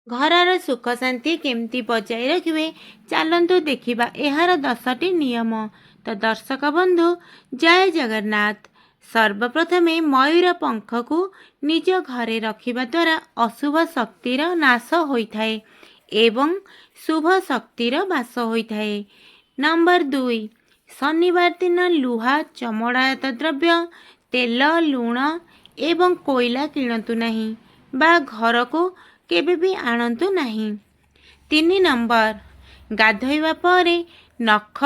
ଘରର ସୁଖ ଶାନ୍ତି କେମିତି ବଜାୟ ରଖିବେ ଚାଲନ୍ତୁ ଦେଖିବା ଏହାର 10ଟି ନିୟମ। ତ ଦର୍ଶକ ବନ୍ଧୁ ଜୟ ଜଗନ୍ନାଥ। ସର୍ବପ୍ରଥମେ ମୟୂର ପଙ୍ଖକୁ ନିଜ ଘରେ ରଖିବା ଦ୍ୱାରା ଅଶୁଭ ଶକ୍ତିର ନାଶ ହୋଇଥାଏ ଏବଂ ଶୁଭ ଶକ୍ତିର ବାସ ହୋଇଥାଏ। ନମ୍ବର 2, ଶନିବାର ଦିନ ଲୁହା ଚମଡ଼ାଜାତ ଦ୍ରବ୍ୟ, ତେଲ, ଲୁଣ ଏବଂ କୋଇଲା କିଣନ୍ତୁ ନାହିଁ ବା ଘରକୁ କେବେ ବି ଆଣନ୍ତୁ ନାହିଁ। 3 ନମ୍ବର, ଗାଧୋଇବା ପରେ ନଖ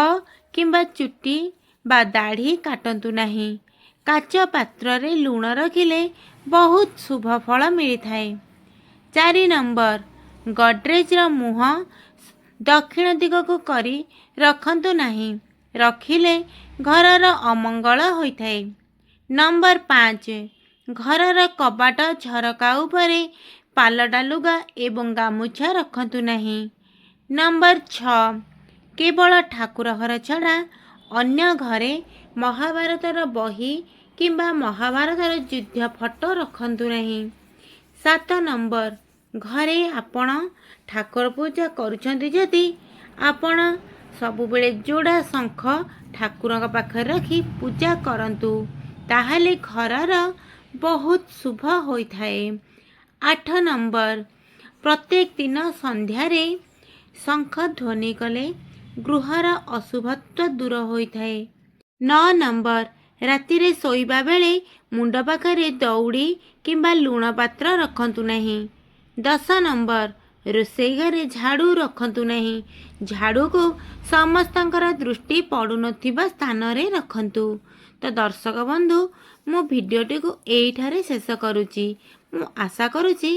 କିମ୍ବା ଚୁଟି ବା ଦାଢ଼ି କାଟନ୍ତୁ ନାହିଁ। କାଚ ପାତ୍ରରେ ଲୁଣ ରଖିଲେ ବହୁତ ଶୁଭ ଫଳ ମିଳିଥାଏ। 4 ନମ୍ବର, ଗଡ୍ରେଜର ମୁହଁ ଦକ୍ଷିଣ ଦିଗକୁ କରି ରଖନ୍ତୁ ନାହିଁ, ରଖିଲେ ଘରର ଅମଙ୍ଗଳ ହୋଇଥାଏ। ନମ୍ବର 5, ଘରର କବାଟ ଝରକା ଉପରେ ପାଲଟା ଲୁଗା ଏବଂ ଗାମୁଛା ରଖନ୍ତୁ ନାହିଁ। ନମ୍ବର 6, କେବଳ ଠାକୁର ଘର ଛଡ଼ା ଅନ୍ୟ ଘରେ ମହାଭାରତର ବହି କିମ୍ବା ମହାଭାରତର ଯୁଦ୍ଧ ଫଟୋ ରଖନ୍ତୁ ନାହିଁ। 7 ନମ୍ବର, ଘରେ ଆପଣ ଠାକୁର ପୂଜା କରୁଛନ୍ତି ଯଦି ଆପଣ ସବୁବେଳେ ଯୋଡ଼ା ଶଙ୍ଖ ଠାକୁରଙ୍କ ପାଖରେ ରଖି ପୂଜା କରନ୍ତୁ, ତାହେଲେ ଘରର ବହୁତ ଶୁଭ ହୋଇଥାଏ। 8 ନମ୍ବର, ପ୍ରତ୍ୟେକ ଦିନ ସନ୍ଧ୍ୟାରେ ଶଙ୍ଖ ଧ୍ୱନି କଲେ ଗୃହର ଅଶୁଭତ୍ୱ ଦୂର ହୋଇଥାଏ। 9 ନମ୍ବର, ରାତିରେ ଶୋଇବା ବେଳେ ମୁଣ୍ଡ ପାଖରେ ଦଉଡ଼ି କିମ୍ବା ଲୁଣ ପାତ୍ର ରଖନ୍ତୁ ନାହିଁ। 10 ନମ୍ବର, ରୋଷେଇ ଘରେ ଝାଡ଼ୁ ରଖନ୍ତୁ ନାହିଁ। ଝାଡ଼ୁକୁ ସମସ୍ତଙ୍କର ଦୃଷ୍ଟି ପଡ଼ୁନଥିବା ସ୍ଥାନରେ ରଖନ୍ତୁ। ତ ଦର୍ଶକ ବନ୍ଧୁ, ମୁଁ ଭିଡ଼ିଓଟିକୁ ଏଇଠାରେ ଶେଷ କରୁଛି। ମୁଁ ଆଶା କରୁଛି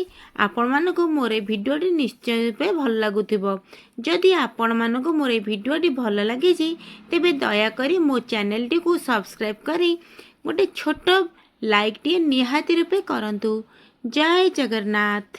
ଆପଣମାନଙ୍କୁ ମୋର ଏ ଭିଡ଼ିଓଟି ନିଶ୍ଚୟ ରୂପେ ଭଲ ଲାଗୁଥିବ। ଯଦି ଆପଣମାନଙ୍କୁ ମୋର ଏ ଭିଡ଼ିଓଟି ଭଲ ଲାଗିଛି ତେବେ ଦୟାକରି ମୋ ଚ୍ୟାନେଲଟିକୁ ସବସ୍କ୍ରାଇବ୍ କରି ଗୋଟେ ଛୋଟ ଲାଇକ୍ଟିଏ ନିହାତି ରୂପେ କରନ୍ତୁ। ଜୟ ଜଗନ୍ନାଥ।